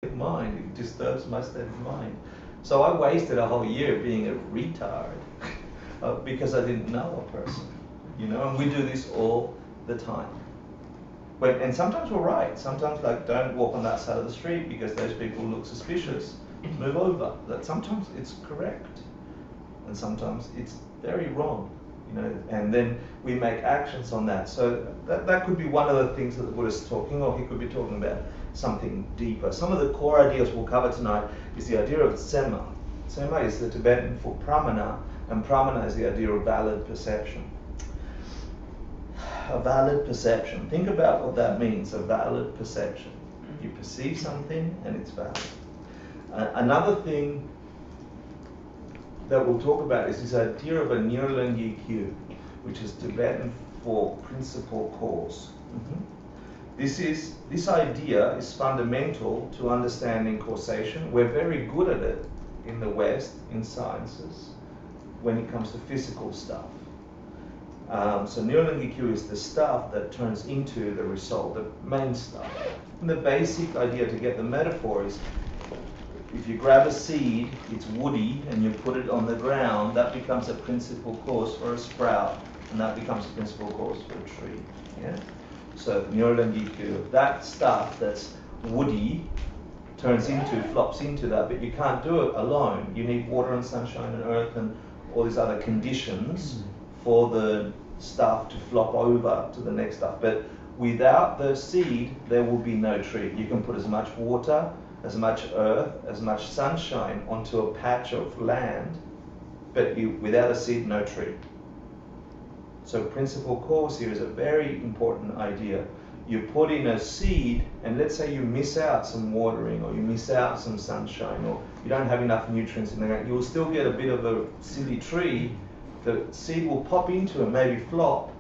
of mind, it disturbs my state of mind. So I wasted a whole year being a retard because I didn't know a person, and we do this all the time. And sometimes we're right. Sometimes, like, don't walk on that side of the street because those people look suspicious. Move over. That sometimes it's correct, and sometimes it's very wrong. And then we make actions on that. So that could be one of the things that the Buddha's talking, or he could be talking about something deeper. Some of the core ideas we'll cover tonight is the idea of Sema. Sema is the Tibetan for pramana, and pramana is the idea of valid perception. A valid perception. Think about what that means, a valid perception. You perceive something and it's valid. Another thing that we'll talk about is this idea of a Nirlangi Q, which is Tibetan for principal cause. This idea is fundamental to understanding causation. We're very good at it in the West, in sciences, when it comes to physical stuff. So Nirlangi Q is the stuff that turns into the result, the main stuff. And the basic idea, to get the metaphor, is if you grab a seed, it's woody, and you put it on the ground, that becomes a principal cause for a sprout, and that becomes a principal cause for a tree. Yeah? So Nirlangi Q, that stuff that's woody flops into that, but you can't do it alone. You need water and sunshine and earth and all these other conditions for the stuff to flop over to the next stuff. But without the seed, there will be no tree. You can put as much water, as much earth, as much sunshine onto a patch of land, but without a seed, no tree. So principal cause here is a very important idea. You put in a seed, and let's say you miss out some watering, or you miss out some sunshine, or you don't have enough nutrients in the ground, you will still get a bit of a silly tree. The seed will pop into and maybe flop,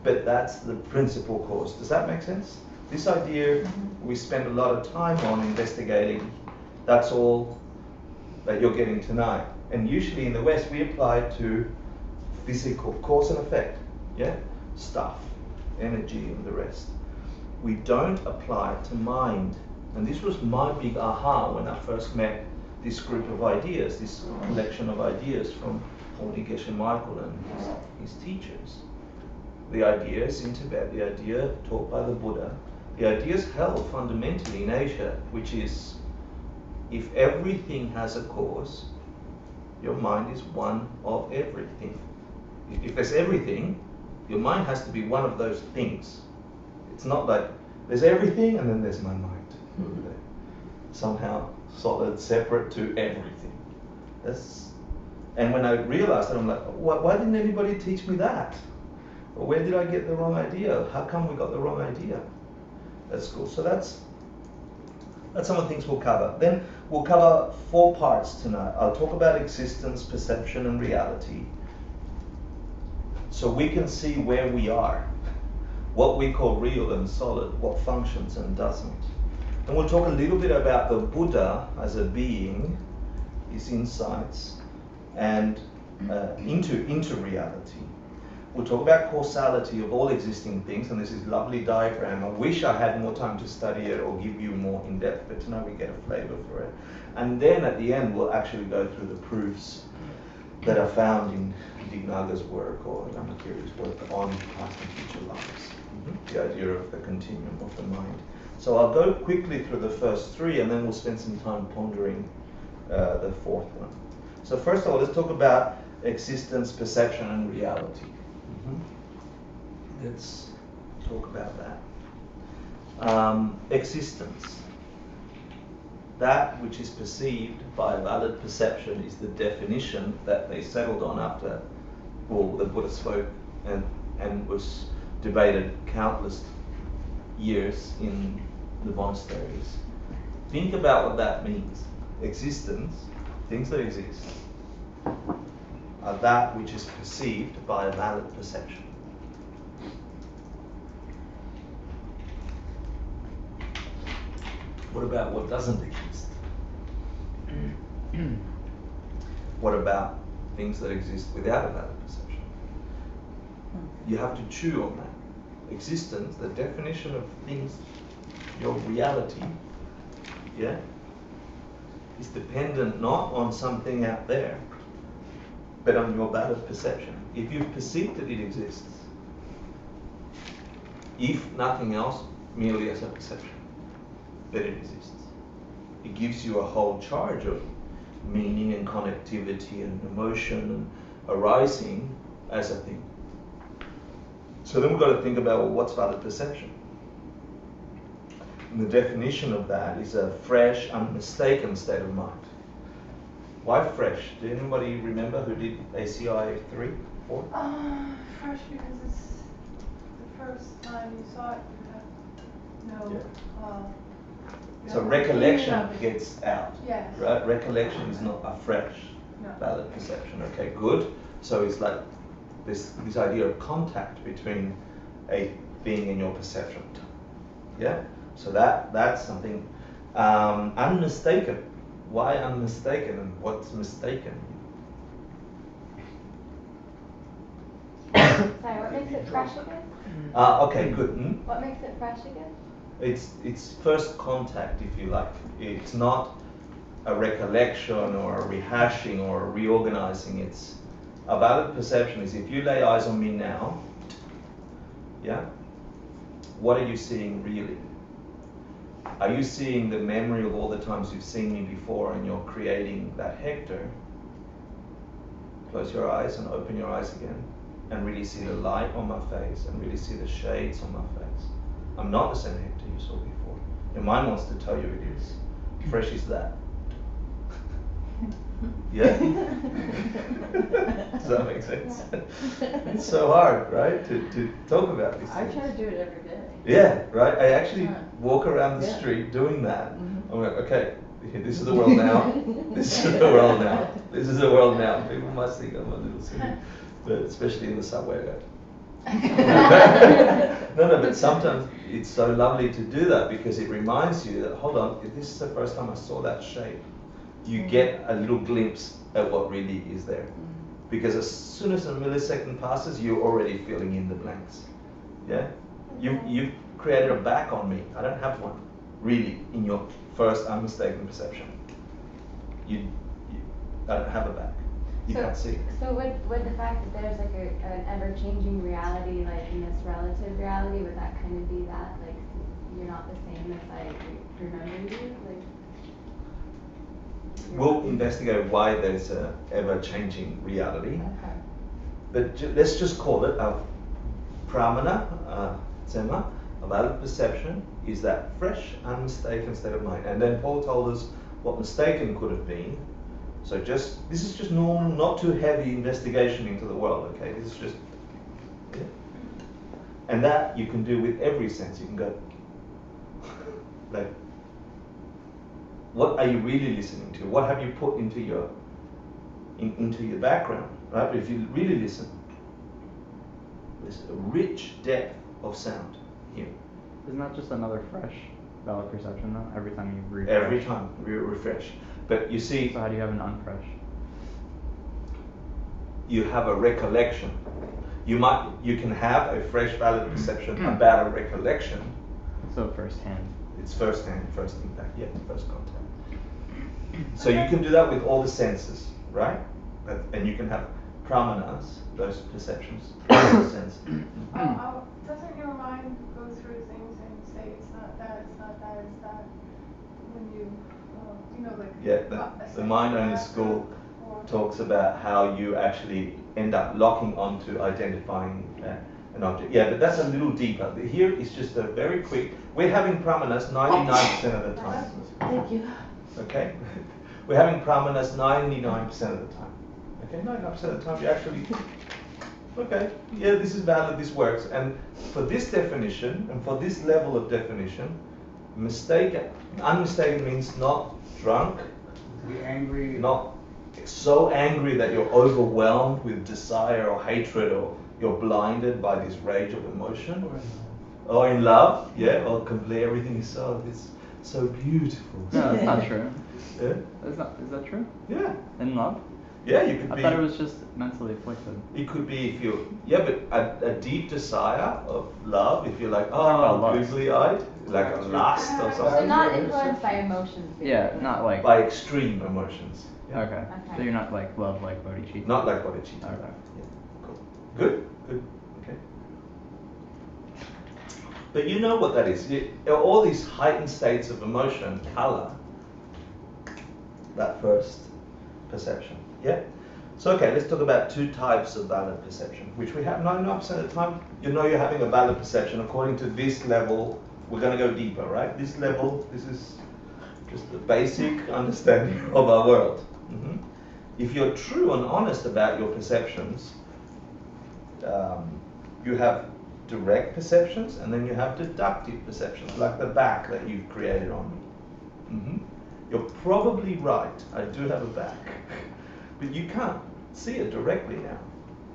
but that's the principal cause. Does that make sense? This idea we spend a lot of time on investigating. That's all that you're getting tonight. And usually in the West, we apply it to physical cause and effect, yeah? Stuff, energy, and the rest. We don't apply it to mind. And this was my big aha when I first met this group of ideas, this collection of ideas from Geshe Michael and his teachers. The ideas in Tibet, the idea taught by the Buddha, the ideas held fundamentally in Asia, which is, if everything has a cause, your mind is one of everything. If there's everything, your mind has to be one of those things. It's not like there's everything and then there's my mind. Somehow solid, separate to everything. And when I realized that, I'm like, why didn't anybody teach me that? Or where did I get the wrong idea? How come we got the wrong idea? That's cool. So that's some of the things we'll cover. Then we'll cover 4 parts tonight. I'll talk about existence, perception, and reality. So we can see where we are, what we call real and solid, what functions and doesn't. And we'll talk a little bit about the Buddha as a being, his insights, and into reality. We'll talk about causality of all existing things, and this is a lovely diagram. I wish I had more time to study it or give you more in depth, but tonight we get a flavor for it. And then at the end, we'll actually go through the proofs that are found in Dignaga's work or Ramakiri's work on past and future lives. The idea of the continuum of the mind. So I'll go quickly through the first 3, and then we'll spend some time pondering the 4th one. So first of all, let's talk about existence, perception, and reality. Let's talk about that. Existence. That which is perceived by valid perception is the definition that they settled on after the Buddha spoke and was debated countless years in the monasteries. Think about what that means. Existence, things that exist, are that which is perceived by a valid perception. What about what doesn't exist? What about things that exist without a valid perception? You have to chew on that. Existence, the definition of things, your reality, yeah, is dependent not on something out there, but on your valid perception. If you've perceived that it exists, if nothing else, merely as a perception that it exists, it gives you a whole charge of meaning and connectivity and emotion and arising as a thing. So then we've got to think about, well, what's valid perception? And the definition of that is a fresh, unmistaken state of mind. Why fresh? Do anybody remember who did ACI 3, 4? Fresh because it's the first time you saw it, you have no... Yeah. So recollection gets out, yes. right? Recollection is not a fresh, valid perception. Okay, good. So it's like this idea of contact between a being and your perception. Yeah. So that's something unmistaken. Why unmistaken, and what's mistaken? Sorry, what makes it fresh again? Okay, good. What makes it fresh again? It's first contact, if you like. It's not a recollection or a rehashing or a reorganizing. It's a valid perception. Is if you lay eyes on me now, yeah, what are you seeing really? Are you seeing the memory of all the times you've seen me before and you're creating that Hector? Close your eyes and open your eyes again and really see the light on my face and really see the shades on my face. I'm not the same Hector you saw before. Your mind wants to tell you it is. Fresh is that. Yeah? Does that make sense? It's so hard, right, to talk about this. I try to do it every day. Yeah, right. I actually walk around the street doing that. I'm like, okay, this is the world now. This is the world now. This is the world now. People must think I'm a little silly, but especially in the subway. No, but sometimes it's so lovely to do that because it reminds you that, hold on, if this is the first time I saw that shape, you get a little glimpse at what really is there. Because as soon as a millisecond passes, you're already filling in the blanks. Yeah? You've created a back on me. I don't have one, really, in your first unmistaken perception. I don't have a back. You can't see. So would the fact that there's like an ever-changing reality, like in this relative reality, would that kind of be that, like, you're not the same as I remember you? Like, we'll investigate why there's a ever-changing reality. Okay. But let's just call it a pramana, tsema, a valid perception, is that fresh, unmistaken state of mind. And then Paul told us what mistaken could have been. So this is just normal, not too heavy investigation into the world, okay? This is just, yeah. And that you can do with every sense. You can go, like, what are you really listening to? What have you put into your background, right? But if you really listen, there's a rich depth of sound here. Isn't that just another fresh valid perception though? Every time you refresh? Every time we refresh. But you see... So how do you have an unfresh? You have a recollection. You can have a fresh valid perception about a recollection. So firsthand. It's firsthand, first impact, yeah, first contact. So you can do that with all the senses, right? And you can have pramanas, those perceptions, sense. Doesn't your mind go through things and say it's not that, it's not that, it's that, when you know, like... Yeah, the mind-only school talks about how you actually end up locking onto identifying an object. Yeah, but that's a little deeper. Here is just a very quick... We're having pramanas 99% of the time. Thank you. Okay? We're having pramanas 99% of the time. Okay, 99% of the time you actually... Okay, yeah, this is valid, this works. And for this definition, and for this level of definition, unmistaken means not drunk, be angry, not so angry that you're overwhelmed with desire or hatred, or you're blinded by this rage of emotion. Or in love, yeah, or completely everything is so beautiful. No, that's not true. Yeah? Is that true? Yeah. In love? Yeah, you could I be. thought it was just mentally afflicted. It could be if you, yeah, but a deep desire of love, if you're like, about oh, lust. googly-eyed, like a lust or So something. not influenced by emotions. Yeah, basically. not like. By extreme emotions. Yeah. Okay. So you're not like love like bodhicitta. Not like bodhicitta. Okay. Yeah. Cool. Good. Good. Okay. But you know what that is. All these heightened states of emotion color that first perception. Yeah? So okay, let's talk about two types of valid perception, which we have 99% of the time. You know you're having a valid perception according to this level. We're going to go deeper, right? This level, this is just the basic understanding of our world. Mm-hmm. If you're true and honest about your perceptions, you have direct perceptions and then you have deductive perceptions, like the back that you've created on me. Mm-hmm. You're probably right, I do have a back, but you can't see it directly now.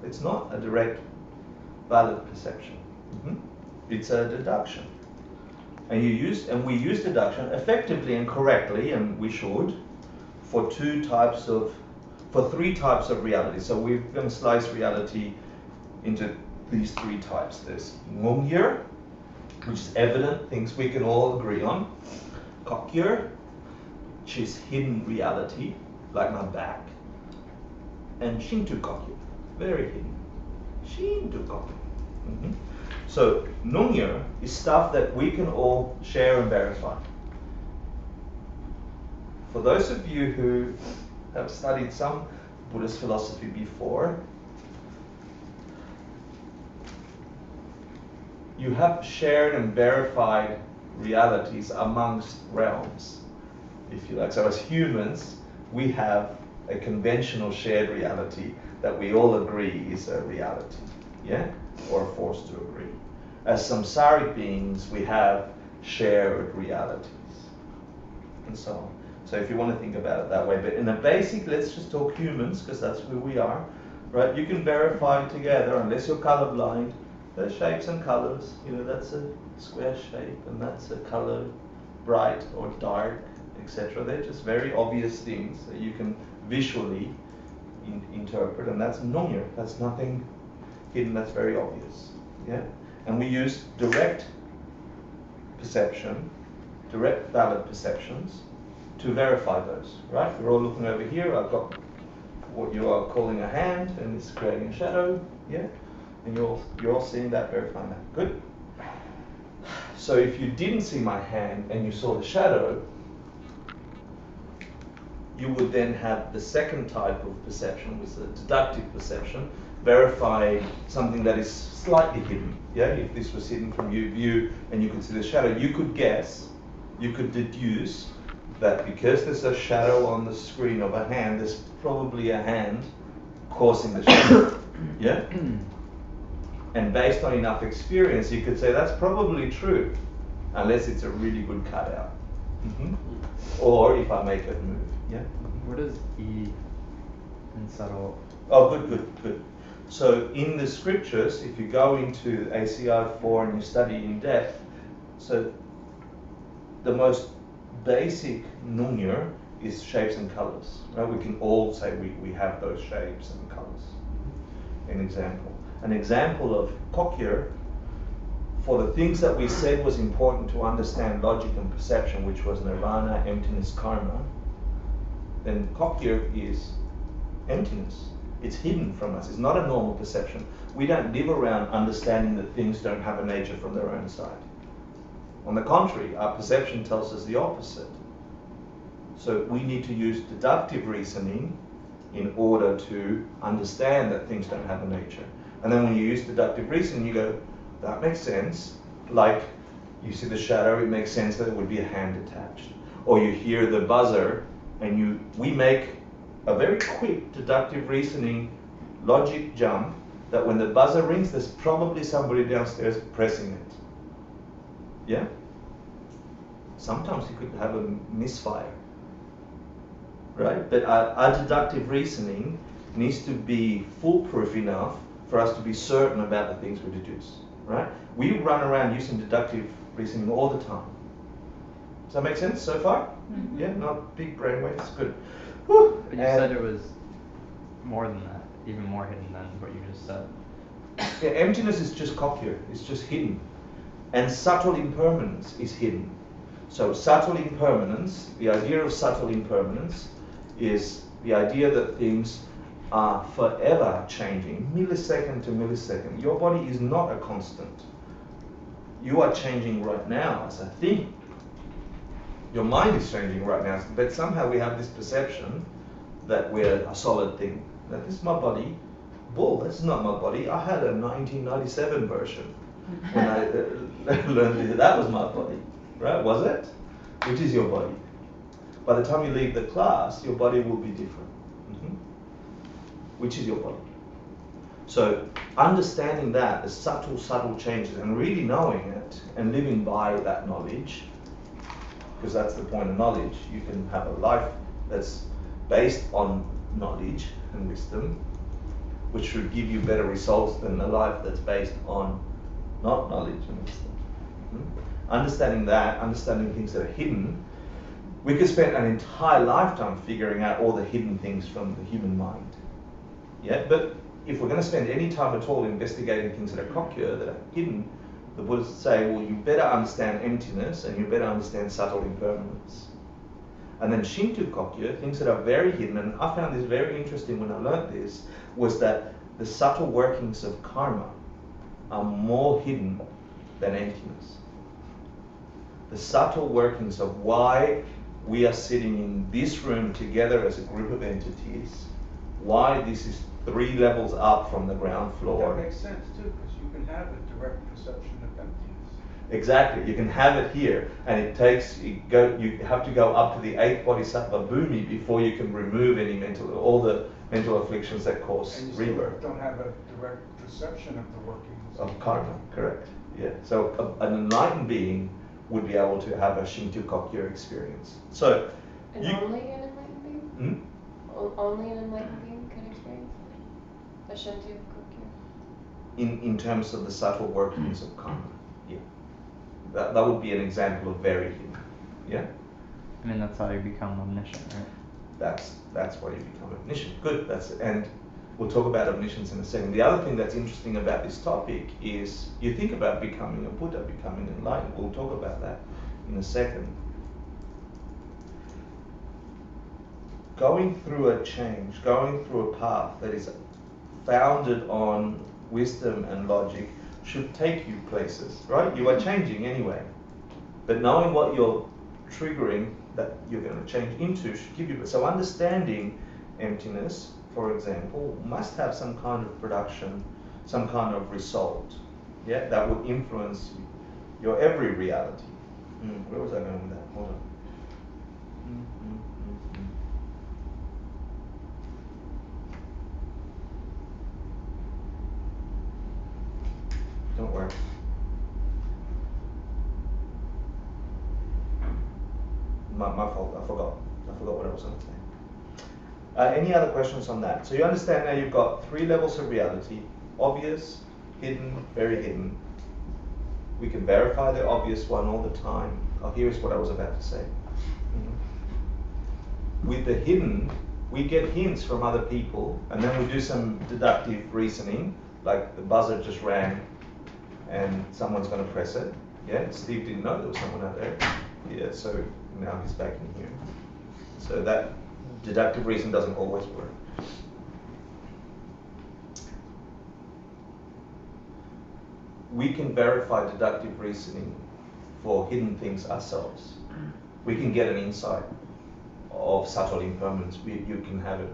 It's not a direct valid perception. Mm-hmm. It's a deduction. And we use deduction effectively and correctly, and we should, for three types of reality. So we're going to slice reality into these three types. There's Ngongir, which is evident, things we can all agree on. Kokir, which is hidden reality, like my back. And Shintu Kokir, very hidden. Shintu Kokir. Mm-hmm. So Nungir is stuff that we can all share and verify. For those of you who have studied some Buddhist philosophy before, you have shared and verified realities amongst realms, if you like. So as humans, we have a conventional shared reality that we all agree is a reality, yeah? Or are forced to agree. As samsaric beings, we have shared realities, and so on. So if you want to think about it that way, but in a basic, let's just talk humans, because that's who we are, right? You can verify together, unless you're colorblind, there's shapes and colors. You know, that's a square shape, and that's a color, bright or dark, etc. They're just very obvious things that you can visually interpret, and that's nongir. That's nothing hidden. That's very obvious. Yeah, and we use direct perception, direct valid perceptions, to verify those. Right? We're all looking over here. I've got what you are calling a hand, and it's creating a shadow. Yeah. And you're all seeing that, verifying that. Good. So if you didn't see my hand and you saw the shadow, you would then have the second type of perception, which is a deductive perception, verify something that is slightly hidden. Yeah, if this was hidden from your view and you could see the shadow, you could guess, you could deduce that because there's a shadow on the screen of a hand, there's probably a hand causing the shadow. Yeah? And based on enough experience, you could say that's probably true, unless it's a really good cutout. Mm-hmm. Or if I make it move. Yeah. What is E in subtle? Oh, good. So in the scriptures, if you go into ACI 4 and you study in depth, so the most basic nungir is shapes and colors. Right? We can all say we have those shapes and colors. An example of kokir, for the things that we said was important to understand logic and perception, which was nirvana, emptiness, karma, then kokir is emptiness. It's hidden from us. It's not a normal perception. We don't live around understanding that things don't have a nature from their own side. On the contrary, our perception tells us the opposite. So we need to use deductive reasoning in order to understand that things don't have a nature. And then when you use deductive reasoning, you go, that makes sense. Like you see the shadow, it makes sense that it would be a hand attached. Or you hear the buzzer, and we make a very quick deductive reasoning logic jump that when the buzzer rings, there's probably somebody downstairs pressing it. Yeah? Sometimes you could have a misfire, right? But our deductive reasoning needs to be foolproof enough for us to be certain about the things we deduce, right? We run around using deductive reasoning all the time. Does that make sense so far? Mm-hmm. Yeah, not big brainwaves, good. Whew. But you said it was more than that, even more hidden than what you just said. Yeah, emptiness is just cochlear, it's just hidden. And subtle impermanence is hidden. So subtle impermanence, the idea of subtle impermanence is the idea that things are forever changing, millisecond to millisecond. Your body is not a constant. You are changing right now as a thing. Your mind is changing right now, but somehow we have this perception that we're a solid thing. That this is my body. Bull, that's not my body. I had a 1997 version when I learned that was my body, right? Was it? Which is your body? By the time you leave the class, your body will be different. Which is your body? So understanding that, the subtle changes, and really knowing it and living by that knowledge, because that's the point of knowledge. You can have a life that's based on knowledge and wisdom, which should give you better results than a life that's based on not knowledge and wisdom. Understanding that, understanding things that are hidden, we could spend an entire lifetime figuring out all the hidden things from the human mind. Yeah, but if we're going to spend any time at all investigating things that are cochlear, that are hidden, the Buddhists say, well, you better understand emptiness and you better understand subtle impermanence. And then Shinto cochlear, things that are very hidden, and I found this very interesting when I learned this, was that the subtle workings of karma are more hidden than emptiness. The subtle workings of why we are sitting in this room together as a group of entities, why this is 3 levels up from the ground floor. That makes sense too, because you can have a direct perception of emptiness. Exactly, you can have it here, and it takes, you have to go up to the 8th bodhisattva bhumi before you can remove any all the mental afflictions that cause and you rebirth. still don't have a direct perception of the workings Of karma, correct. Yeah. So an enlightened being would be able to have a Shinto cochlear experience. So And only an enlightened being? Only an enlightened being can experience a Shinto cochlear? in terms of the subtle workings of karma, yeah. That would be an example of very hidden. Yeah? I mean, that's how you become omniscient, right? That's why you become omniscient. Good. And we'll talk about omniscience in a second. The other thing that's interesting about this topic is you think about becoming a Buddha, becoming enlightened. We'll talk about that in a second. Going through a change, going through a path that is founded on wisdom and logic should take you places, right? You are changing anyway. But knowing what you're triggering that you're going to change into should give you, so understanding emptiness, for example, must have some kind of production, some kind of result, yeah, that would influence your every reality. Where was I going with that? Hold on. Don't worry. My fault, I forgot what I was going to say. Any other questions on that? So you understand now you've got 3 levels of reality: obvious, hidden, very hidden. We can verify the obvious one all the time. Oh, here's what I was about to say. With the hidden, we get hints from other people, and then we do some deductive reasoning, like the buzzer just rang and someone's going to press it. Yeah, Steve didn't know there was someone out there. Yeah, so now he's back in here. So that deductive reason doesn't always work. We can verify deductive reasoning for hidden things ourselves. We can get an insight of subtle impermanence. You can have it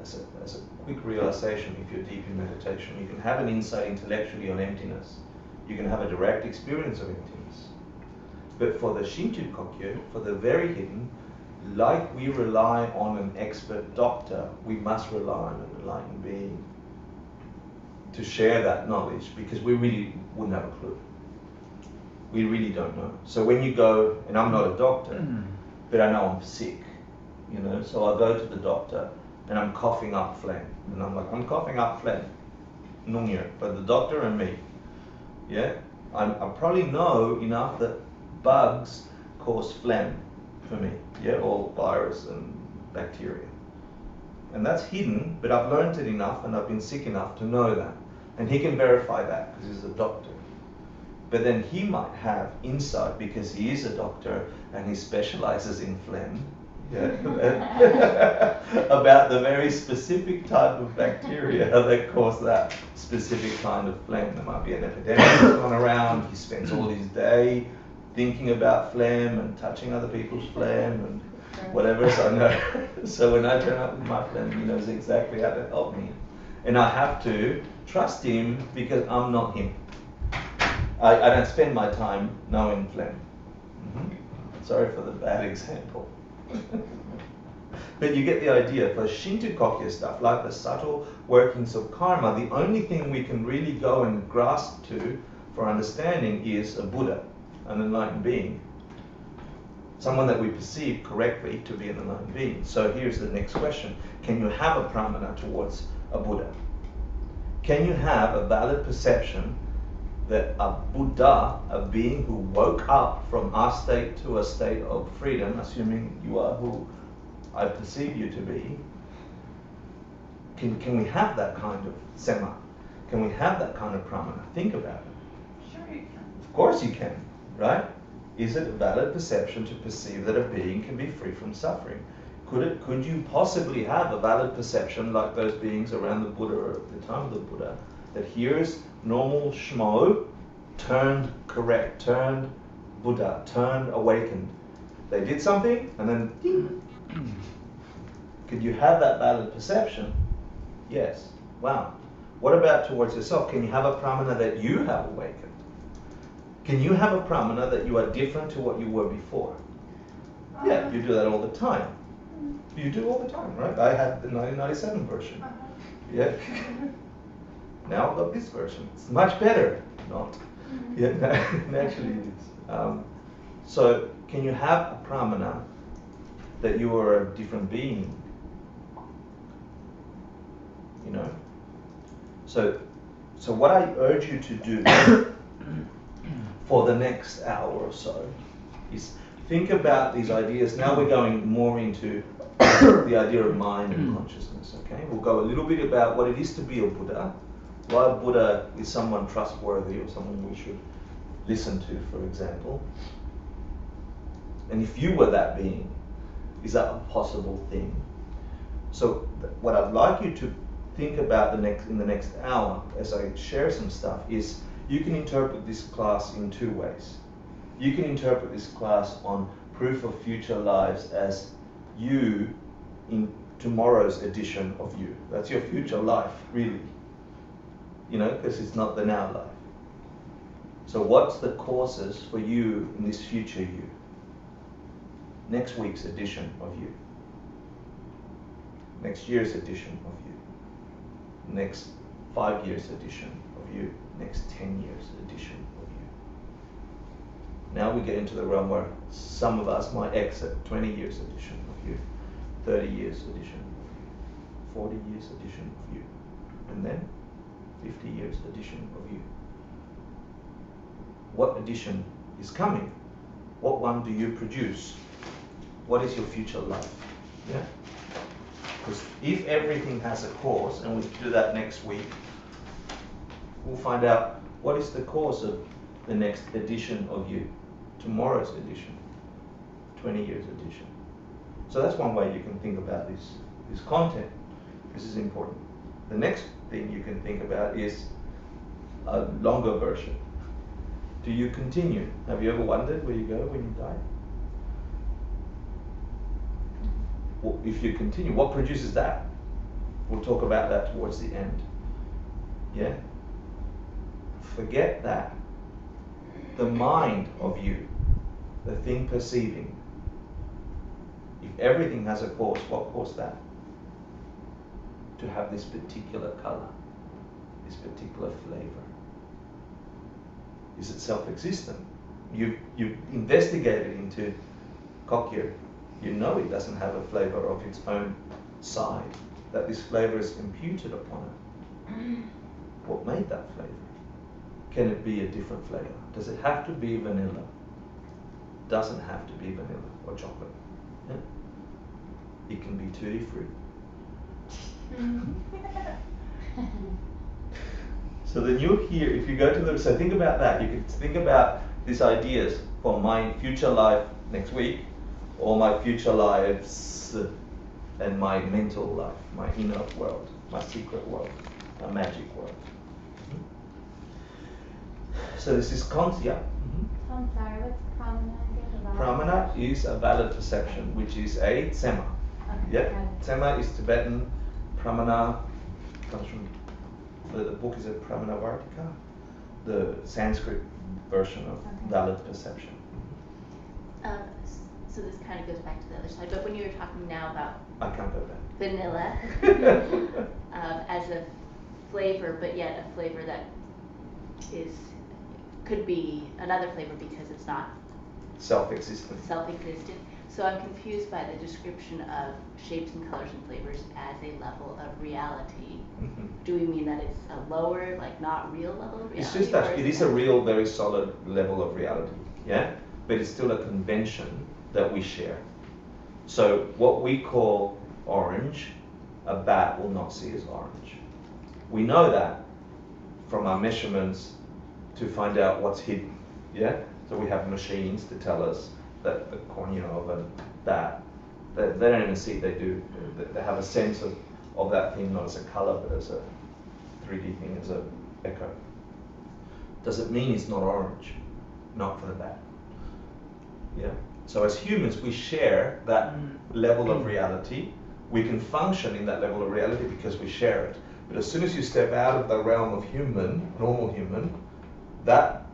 as a quick realization if you're deep in meditation. You can have an insight intellectually on emptiness. You can have a direct experience of emptiness. But for the Shinto cochlear, for the very hidden, like we rely on an expert doctor, we must rely on an enlightened being to share that knowledge, because we really wouldn't have a clue. We really don't know. So when you go, and I'm not a doctor, but I know I'm sick, you know, so I go to the doctor and I'm coughing up phlegm. And I'm like, I'm coughing up phlegm. Nungyo, but the doctor and me. Yeah? I probably know enough that bugs cause phlegm for me, yeah, or virus and bacteria. And that's hidden, but I've learned it enough and I've been sick enough to know that. And he can verify that because he's a doctor. But then he might have insight because he is a doctor and he specializes in phlegm. Yeah. About the very specific type of bacteria that cause that specific kind of phlegm. There might be an epidemic that's gone around. He spends all his day thinking about phlegm and touching other people's phlegm and whatever. So I know. So when I turn up with my phlegm, he knows exactly how to help me. And I have to trust him because I'm not him. I don't spend my time knowing phlegm. Sorry for the bad example. But you get the idea. For Shinto Kokya stuff, like the subtle workings of karma, the only thing we can really go and grasp to for understanding is a Buddha, an enlightened being. Someone that we perceive correctly to be an enlightened being. So here's the next question. Can you have a pramana towards a Buddha? Can you have a valid perception that a Buddha, a being who woke up from our state to a state of freedom, assuming you are who I perceive you to be, can we have that kind of sema? Can we have that kind of pramana? Think about it. Sure you can. Of course you can, right? Is it a valid perception to perceive that a being can be free from suffering? Could you possibly have a valid perception like those beings around the Buddha or at the time of the Buddha, that here's normal Shmo turned correct, turned Buddha, turned awakened. They did something and then ding. Could you have that valid perception? Yes. Wow. What about towards yourself? Can you have a pramana that you have awakened? Can you have a pramana that you are different to what you were before? Yeah, you do that all the time. You do all the time, right? I had the 1997 version. Yeah. Now I've got this version. It's much better. Not. Yeah, naturally it is. So can you have a pramana that you are a different being? You know? So what I urge you to do for the next hour or so is think about these ideas. Now we're going more into the idea of mind and consciousness, okay? We'll go a little bit about what it is to be a Buddha, why a Buddha is someone trustworthy or someone we should listen to, for example. And if you were that being, is that a possible thing? So what I'd like you to think about in the next hour as I share some stuff is you can interpret this class in two ways. You can interpret this class on proof of future lives as you in tomorrow's edition of you. That's your future life, really. You know, because it's not the now life. So what's the causes for you in this future you? Next week's edition of you. Next year's edition of you. Next 5 years edition of you. Next 10 years edition of you. Now we get into the realm where some of us might exit 20 years edition of you, 30 years edition of you, 40 years edition of you, and then 50 years edition of you. What edition is coming? What one do you produce? What is your future life? Yeah? Because if everything has a cause, and we do that next week, we'll find out what is the cause of the next edition of you, tomorrow's edition, 20 years edition. So that's one way you can think about this content. This is important. The next thing you can think about is a longer version. Do you continue? Have you ever wondered where you go when you die? Well, if you continue, what produces that? We'll talk about that towards the end. Yeah? Forget that. The mind of you, the thing perceiving. If everything has a cause, what caused that? To have this particular color, this particular flavor. Is it self-existent? You've investigated into Kokya. You know it doesn't have a flavor of its own side, that this flavor is imputed upon it. What made that flavor? Can it be a different flavor? Does it have to be vanilla? Doesn't have to be vanilla or chocolate. Yeah? It can be tutti frutti. So then you're here, if you go to the, so think about that, you can think about these ideas for my future life next week, or my future lives and my mental life, my inner world, my secret world, my magic world. So this is yeah. So I'm sorry, what's pramana again? Pramana is a valid perception, which is a tsema. Okay, Yeah, got it. tsema is Tibetan. Pramana comes from the book is a Pramana Vartika, the Sanskrit version of Okay. valid perception. So this kind of goes back to the other side, but when you were talking now about I can't go back. vanilla as a flavor, but yet a flavor that could be another flavor because it's not Self-existent. self-existent. So I'm confused by the description of shapes and colors and flavors as a level of reality. Mhm. Do we mean that it's a lower, like not real level of reality? It's just or that it is a real, very solid level of reality, yeah? But it's still a convention that we share. So what we call orange, a bat will not see as orange. We know that from our measurements to find out what's hidden, yeah? So we have machines to tell us that the cornea of a bat, they don't even see it, they have a sense of that thing not as a color but as a 3D thing, as a echo. Does it mean it's not orange? Not for the bat. Yeah. So as humans, we share that level of reality. We can function in that level of reality because we share it. But as soon as you step out of the realm of human, normal human, that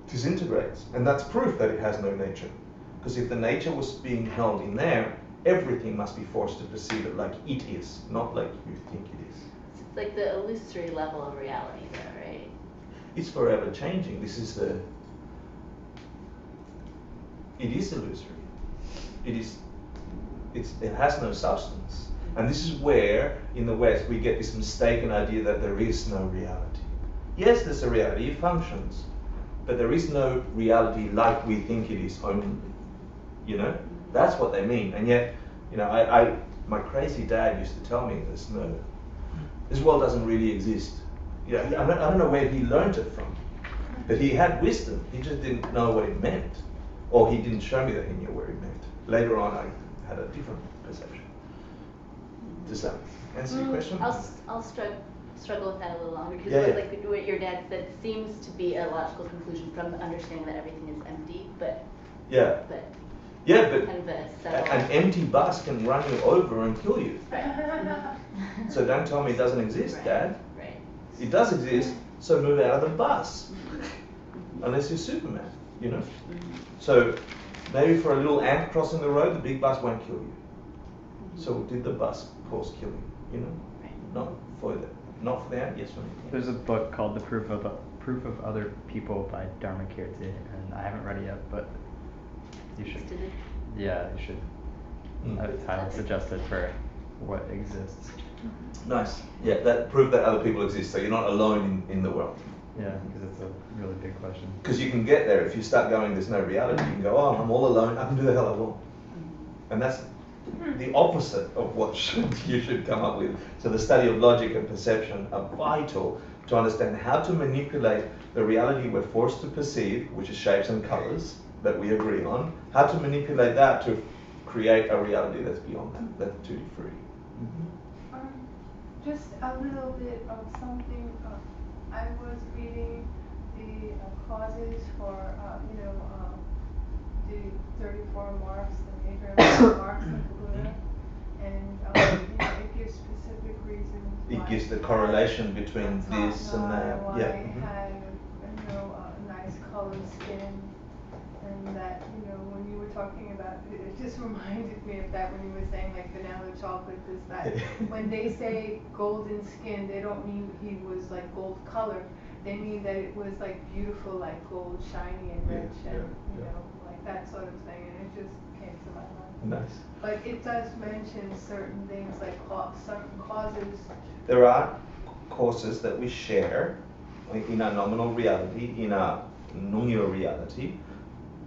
disintegrates. And that's proof that it has no nature. Because if the nature was being held in there, everything must be forced to perceive it like it is, not like you think it is. It's like the illusory level of reality though, right? It's forever changing. This is it is illusory. It has no substance. And this is where, in the West, we get this mistaken idea that there is no reality. Yes, there's a reality, it functions, but there is no reality like we think it is only. You know? That's what they mean. And yet, you know, my crazy dad used to tell me this world doesn't really exist. You know, I don't know where he learned it from, but he had wisdom. He just didn't know what it meant. Or he didn't show me that he knew what it meant. Later on, I had a different perception. Does that answer your question? I'll struggle with that a little longer because Yeah, what your dad said seems to be a logical conclusion from the understanding that everything is empty, but Yeah, but but kind of a subtle. an empty bus can run you over and kill you. Right. So don't tell me it doesn't exist, Right. Dad. Right. It does exist, so move out of the bus. Unless you're Superman, you know? So maybe for a little ant crossing the road, the big bus won't kill you. So did the bus cause killing, you know? Right. Not for the ant, yes for me. There's a book called The Proof of Other People by Dharmakirti, and I haven't read it yet, but you should. Yeah, you should. Mm. I would suggest it for what exists. Nice. Yeah, that proof that other people exist, so you're not alone in the world. Yeah, because it's a really big question. Because you can get there if you start going, there's no reality. You can go, oh, I'm all alone. I can do the hell I want. And that's the opposite of what you should come up with. So the study of logic and perception are vital to understand how to manipulate the reality we're forced to perceive, which is shapes and colors that we agree on, how to manipulate that to create a reality that's beyond that, that's tutti free. Just a little bit of something. I was reading the causes for, the 34 marks, the major marks of the Buddha, and it gives specific reasons. It gives the correlation between top this and that. why Yeah. it had, nice colored skin, and that, when you were talking about, it just reminded me of that when you were saying like vanilla chocolate, is that when they say golden skin, they don't mean he was like gold colored. They mean that it was like beautiful, like gold, shiny and rich, and like that sort of thing, and it just came to my mind. Nice. But it does mention certain things like certain causes. There are courses that we share in our nominal reality, in our nunya reality,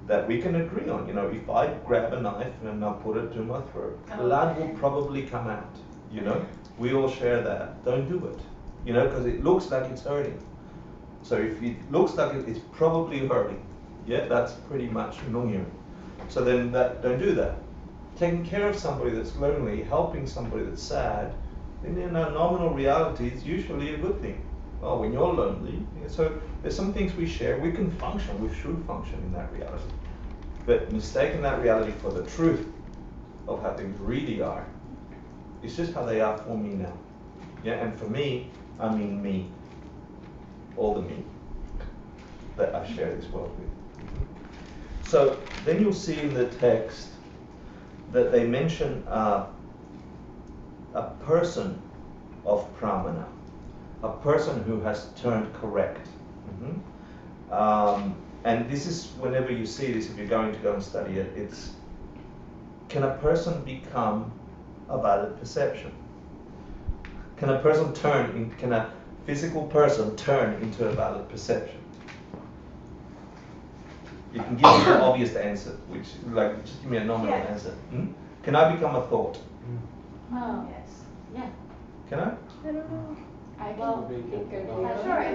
that we can agree on. If I grab a knife and I put it to my throat, blood will probably come out. You know, we all share that. Don't do it. You know, because it looks like it's hurting. So if it looks like it's probably hurting. Yeah, that's pretty much nungyo. So then don't do that. Taking care of somebody that's lonely, helping somebody that's sad, in a nominal reality, it's usually a good thing. Well, when you're lonely, so there's some things we share, we can function, we should function in that reality. But mistaking that reality for the truth of how things really are, it's just how they are for me now. Yeah, and for me, I mean me. All the me that I share this world with. So then you'll see in the text that they mention a person of pramana, a person who has turned correct. And this is, whenever you see this, if you're going to go and study it, it's, can a person become a valid perception? Can a person can a physical person turn into a valid perception? You can give me the obvious answer, which, like, just give me a nominal answer. Can I become a thought? Oh, Yes. yeah. Can I? I don't know. I Well, can, think of I'm you. sure I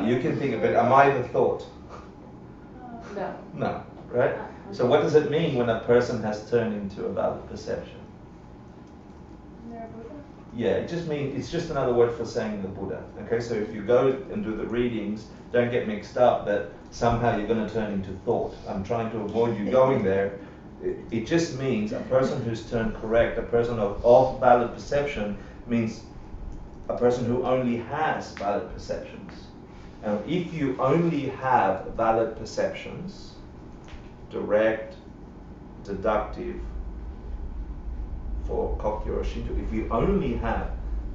do. You can think of it. Am I the thought? No. No, right? So what does it mean when a person has turned into a valid perception? They're Buddha. Yeah, it just means, it's just another word for saying the Buddha. Okay, so if you go and do the readings, don't get mixed up that somehow you're going to turn into thought. I'm trying to avoid you going there. It just means a person who's turned correct, a person of valid perception, means a person who only has valid perceptions. And if you only have valid perceptions, direct, deductive, for Kokyo or Shinto, if you only have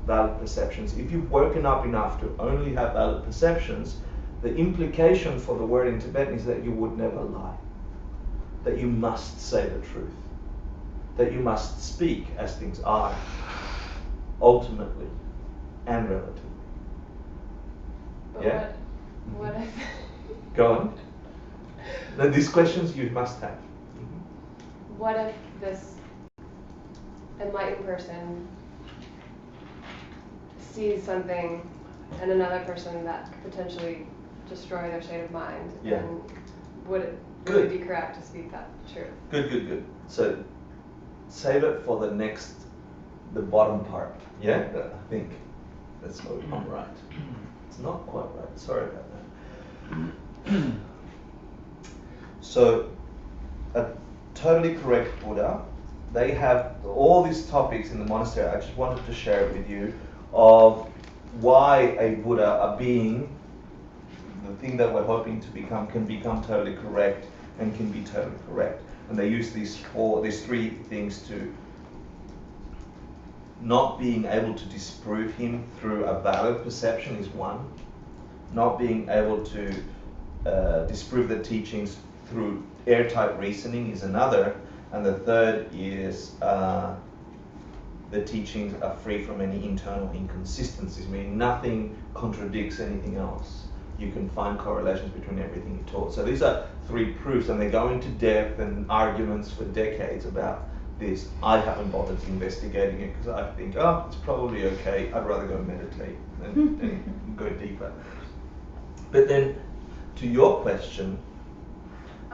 valid perceptions, if you've woken up enough to only have valid perceptions, the implication for the word in Tibetan is that you would never lie, that you must say the truth, that you must speak as things are, ultimately and relatively. But Yeah? what if Go on. Now, these questions you must have. what if this enlightened person sees something in another person that could potentially destroy their state of mind? Yeah. And would it Good. be correct to speak that truth? Good. So save it for the bottom part. Yeah? I think that's what I'm right. It's not quite right. Sorry about that. So a totally correct Buddha, they have all these topics in the monastery. I just wanted to share it with you of why a Buddha, a being, the thing that we're hoping to become, can become totally correct and can be totally correct. And they use these three things to not being able to disprove him through a valid perception is one. Not being able to disprove the teachings through airtight reasoning is another. And the third is the teachings are free from any internal inconsistencies, meaning nothing contradicts anything else. You can find correlations between everything you taught. So these are three proofs, and they go into depth and arguments for decades about this. I haven't bothered investigating it because I think, oh, it's probably okay. I'd rather go meditate and go deeper. But then, to your question,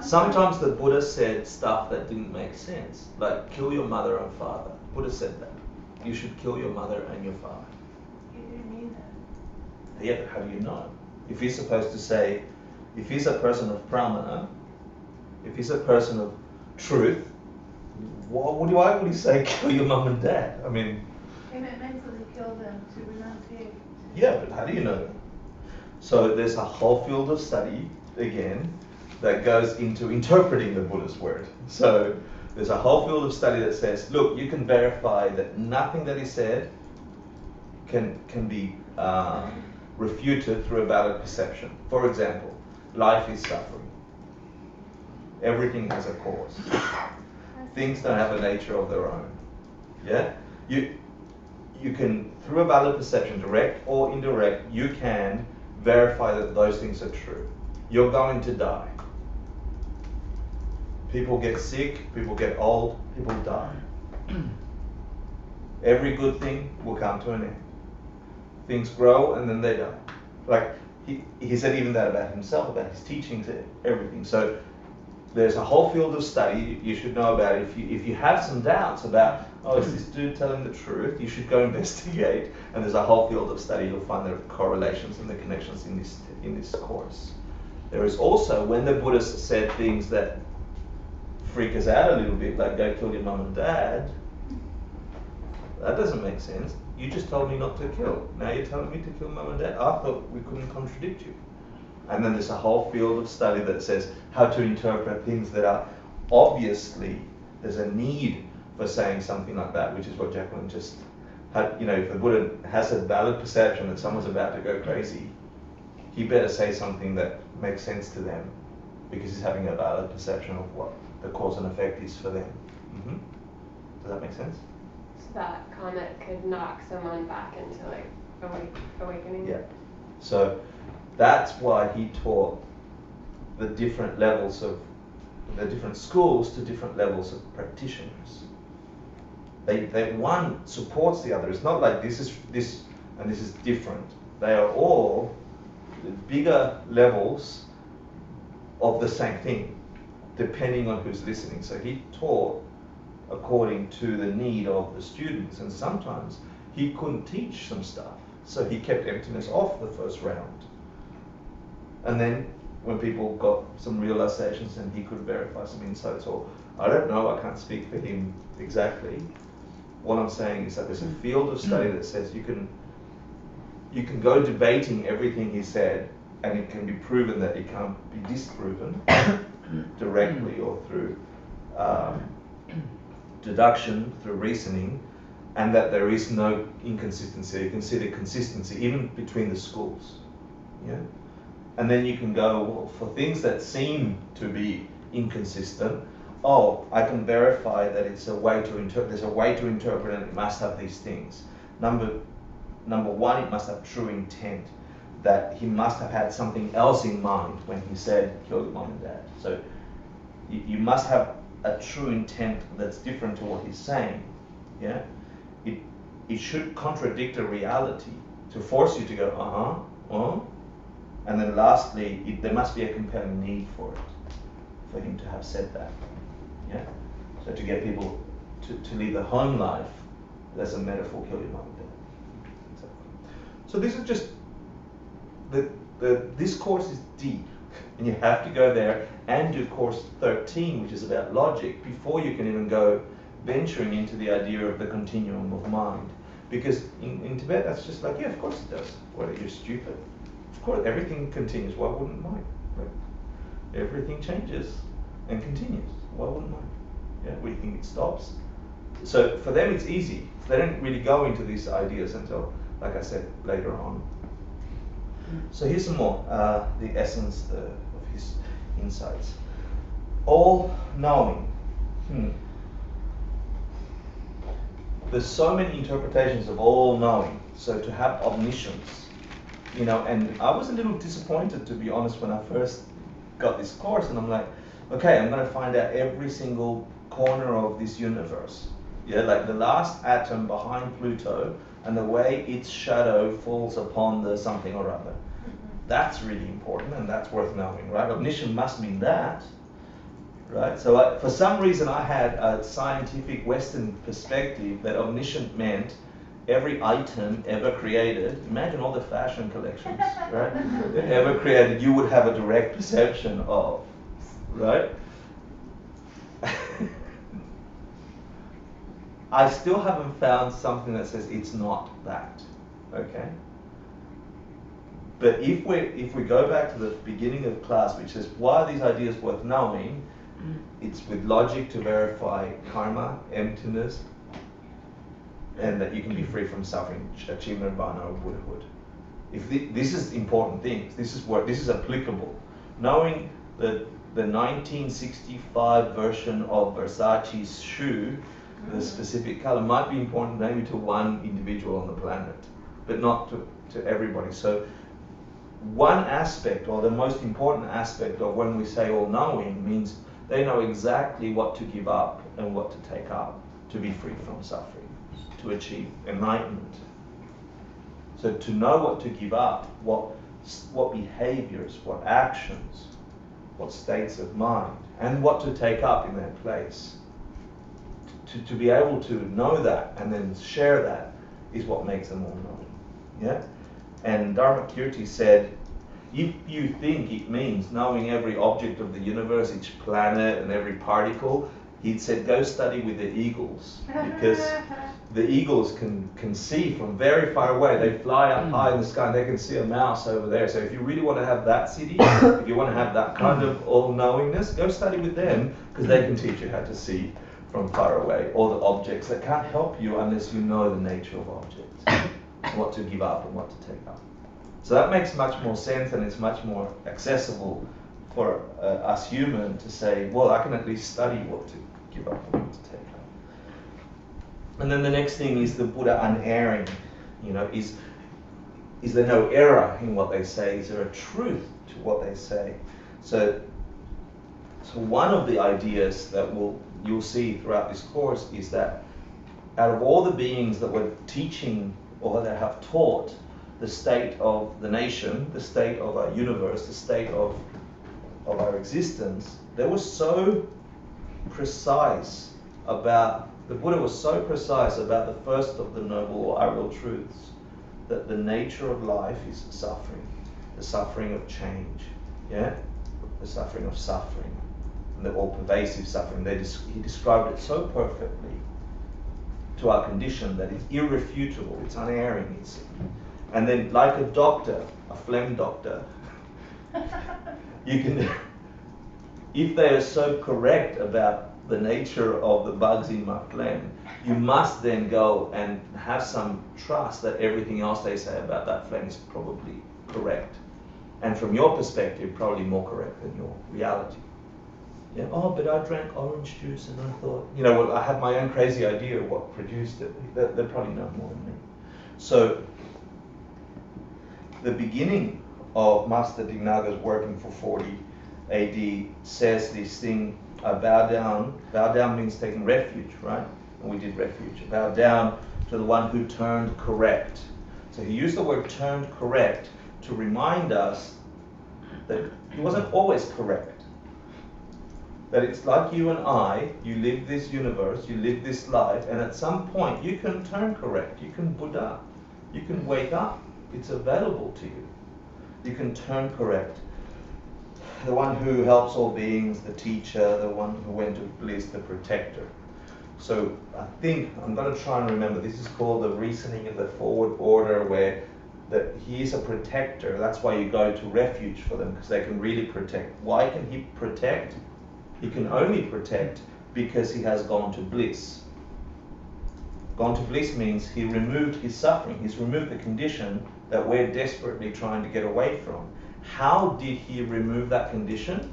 sometimes the Buddha said stuff that didn't make sense, like kill your mother and father. Buddha said that. You should kill your mother and your father. He didn't mean that. Yeah, but how do you know? If he's supposed to say, if he's a person of pramana, if he's a person of truth, why would he say kill your mum and dad? I mean... He meant mentally kill them to renunciate. Yeah, but how do you know? So there's a whole field of study, again, that goes into interpreting the Buddha's word. So there's a whole field of study that says, look, you can verify that nothing that he said can be refuted through a valid perception. For example, life is suffering. Everything has a cause. Things don't have a nature of their own. Yeah? You can, through a valid perception, direct or indirect, you can verify that those things are true. You're going to die. People get sick, people get old, people die. Every good thing will come to an end. Things grow and then they die. Like he said even that about himself, about his teachings, everything. So there's a whole field of study you should know about. If you have some doubts about, oh, is this dude telling the truth, you should go investigate. And there's a whole field of study. You'll find the correlations and the connections in this course. There is also, when the Buddhists said things that freak us out a little bit, like go kill your mum and dad, that doesn't make sense. You just told me not to kill. Now you're telling me to kill mum and dad. I thought we couldn't contradict you. And then there's a whole field of study that says how to interpret things that are obviously, there's a need for saying something like that, which is what Jacqueline just had. You know, if the Buddha has a valid perception that someone's about to go crazy, he better say something that makes sense to them, because he's having a valid perception of what the cause and effect is for them. Mm-hmm. Does that make sense? So that comment could knock someone back into like awakening. Yeah. So that's why he taught the different levels of the different schools to different levels of practitioners. They one supports the other. It's not like this and this is different. They are all bigger levels of the same thing, depending on who's listening. So he taught according to the need of the students, and sometimes he couldn't teach some stuff, so he kept emptiness off the first round. And then when people got some realizations and he could verify some insights, or I don't know, I can't speak for him exactly. What I'm saying is that there's a field of study that says you can go debating everything he said, and it can be proven that it can't be disproven directly or through deduction, through reasoning, and that there is no inconsistency. You can see the consistency even between the schools. Yeah? And then you can go, well, for things that seem to be inconsistent, oh, I can verify that it's a way to interpret. There's a way to interpret, and it must have these things. Number one, it must have true intent. That he must have had something else in mind when he said, kill your mom and dad. So you must have a true intent that's different to what he's saying. Yeah, it should contradict a reality to force you to go, and then lastly, there must be a compelling need for it, for him to have said that. Yeah, so to get people to leave the home life, that's a metaphor, kill your mom and dad. Exactly. So this is just this course is deep, and you have to go there and do course 13, which is about logic, before you can even go venturing into the idea of the continuum of mind. Because in Tibet, that's just like, yeah, of course it does. What, you're stupid? Of course, everything continues. Why wouldn't mind? Right? Everything changes and continues. Why wouldn't mind? Yeah, we think it stops. So for them, it's easy. They don't really go into these ideas until, like I said, later on. So here's some more, the essence of his insights. All knowing. There's so many interpretations of all knowing. So to have omniscience, you know, and I was a little disappointed, to be honest, when I first got this course, and I'm like, okay, I'm going to find out every single corner of this universe. Yeah, like the last atom behind Pluto, and the way its shadow falls upon the something or other. That's really important, and that's worth knowing, right? Omniscient must mean that, right? So for some reason I had a scientific Western perspective that omniscient meant every item ever created. Imagine all the fashion collections, right? Ever created, you would have a direct perception of, right? I still haven't found something that says it's not that, okay? But if we go back to the beginning of class, which says, why are these ideas worth knowing? It's with logic to verify karma, emptiness, and that you can be free from suffering, achievement, nirvana, or Buddhahood. This is important things. This is applicable. Knowing the 1965 version of Versace's shoe, the specific color, might be important maybe to one individual on the planet, but not to everybody. So one aspect, or the most important aspect of when we say all-knowing, means they know exactly what to give up and what to take up to be free from suffering, to achieve enlightenment. So to know what to give up, what behaviors, what actions, what states of mind, and what to take up in their place. To be able to know that and then share that is what makes them all knowing. Yeah? And Dharmakirti said, if you think it means knowing every object of the universe, each planet and every particle, he said, go study with the eagles, because the eagles can see from very far away. They fly up high in the sky and they can see a mouse over there. So if you really want to have that city, if you want to have that kind of all-knowingness, go study with them, because they can teach you how to see from far away all the objects that can't help you unless you know the nature of objects, what to give up and what to take up. So that makes much more sense, and it's much more accessible for us human to say, well, I can at least study what to give up and what to take up. And then the next thing is the Buddha unerring. Is there no error in what they say? Is there a truth to what they say? So one of the ideas that you'll see throughout this course is that out of all the beings that were teaching or that have taught the state of the nation, the state of our universe, the state of our existence, they were so precise about, the Buddha was so precise about the first of the noble or ideal truths, that the nature of life is suffering, the suffering of change, yeah, the suffering of suffering, and the all-pervasive suffering. He described it so perfectly to our condition that it's irrefutable, it's unerring. And then, like a doctor, a phlegm doctor, you can, if they are so correct about the nature of the bugs in my phlegm, you must then go and have some trust that everything else they say about that phlegm is probably correct. And from your perspective, probably more correct than your reality. Yeah, oh, but I drank orange juice and I thought, I had my own crazy idea of what produced it. They probably know more than me. So, the beginning of Master Dignaga's working for 40 AD says this thing, bow down. Bow down means taking refuge, right? And we did refuge. Bow down to the one who turned correct. So he used the word turned correct to remind us that he wasn't always correct. That it's like you and I, you live this universe, you live this life, and at some point you can turn correct, you can Buddha, you can wake up. It's available to you. You can turn correct. The one who helps all beings, the teacher, the one who went to bliss, the protector. So I think, I'm going to try and remember, this is called the reasoning in the forward order, where he is a protector. That's why you go to refuge for them, because they can really protect. Why can he protect? He can only protect because he has gone to bliss. Gone to bliss means he removed his suffering. He's removed the condition that we're desperately trying to get away from. How did he remove that condition?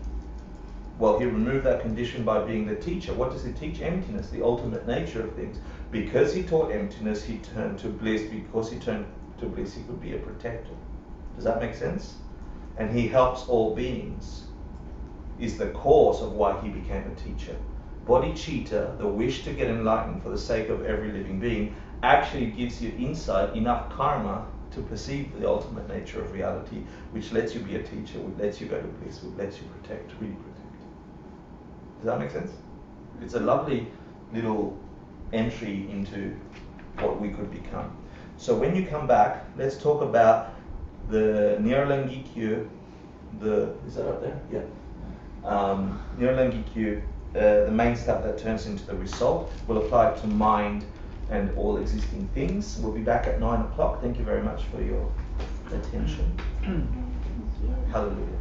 Well, he removed that condition by being the teacher. What does he teach? Emptiness, the ultimate nature of things. Because he taught emptiness, he turned to bliss. Because he turned to bliss, he could be a protector. Does that make sense? And he helps all beings, is the cause of why he became a teacher. Bodhicitta, the wish to get enlightened for the sake of every living being, actually gives you insight, enough karma to perceive the ultimate nature of reality, which lets you be a teacher, which lets you go to bliss, which lets you protect, really protect. Does that make sense? It's a lovely little entry into what we could become. So when you come back, let's talk about the Nirlangikyu, is that up there? Yeah. Nirlangikyu, the main stuff that turns into the result. We'll apply it to mind and all existing things. We'll be back at 9 o'clock. Thank you very much for your attention. Hallelujah.